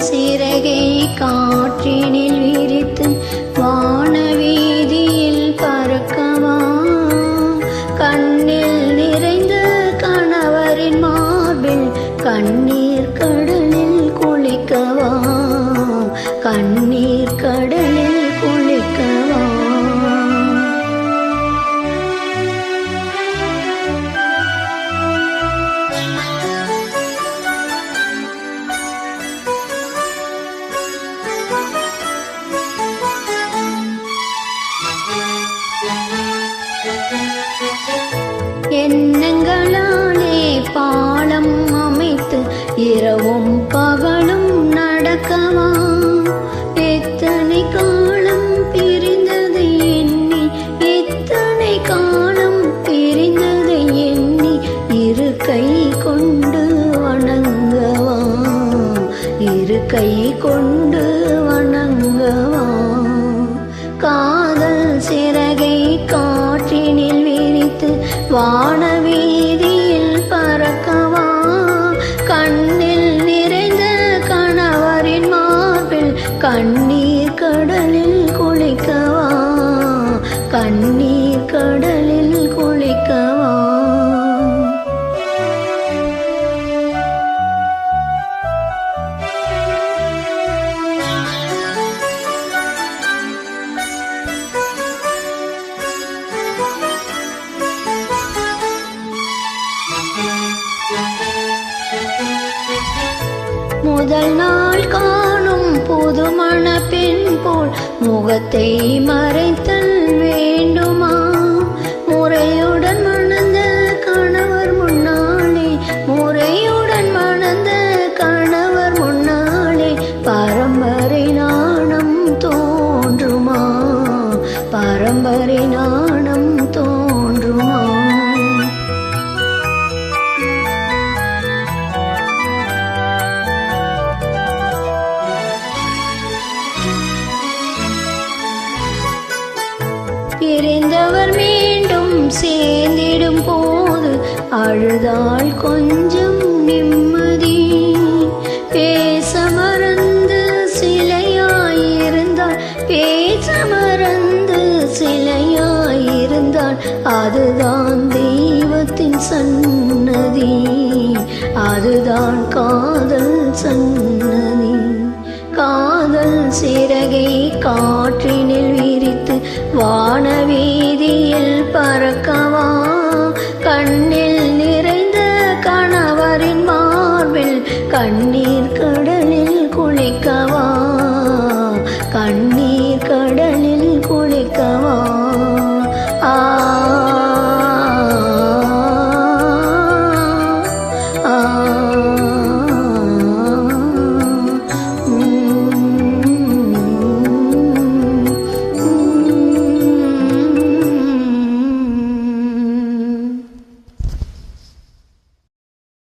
சிறகை காற்றினில் விரித்து வானவீதியில் பறக்கவா, கண்ணில் நிறைந்த கணவரின் மார்பில் கண்ணீர் கடலில் குளிக்கவா, கண்ணீர் கடலில் குளிக்கவா. எண்ணங்களாலே பாலம் அமைத்து இரவும் பகலும் நடக்கவா, எத்தனை காலம் பிரிந்ததை எண்ணி, எத்தனை காலம் பிரிந்ததை எண்ணி இரு கை கொண்டு வணங்கவா, இரு கை கொண்டு வணங்கவா. காதல் சிறகை காற்றினில் விரித்து வானவீதியில் பறக்கவா, கண்ணில் நிறைந்த கணவரின் மார்பில் கண்ணீர் கடலில் குளிக்கவா, கண்ணீர் கடலில் குளிக்கவா. முதல் நாள் காணும் புது மணப்பெண் போல் முகத்தை மறைத்தல் வேண்டுமா, முறையுடன் மணந்த கணவர் முன்னாலே, முறையுடன் மணந்த கணவர் முன்னாலே பரம்பரை நாணம் தோன்றுமா, பரம்பரை நாணம் தோன்றுமா. பிரிந்தவர் மீண்டும் சேர்ந்திடும் போது அழுதாள் கொஞ்சம் நிம்மதி, பேச மறந்து சிலையாயிருந்தாள், பேச மறந்து சிலையாயிருந்தாள். அதுதான் தெய்வத்தின் சன்னதி, அதுதான் காதல் சன்னதி. காதல் சிறகை காற்றினில் விரித்து வானவீதியில் பறக்கவா, கண்ணில் நிறைந்த கணவரின் மார்பில் கண்ணீர்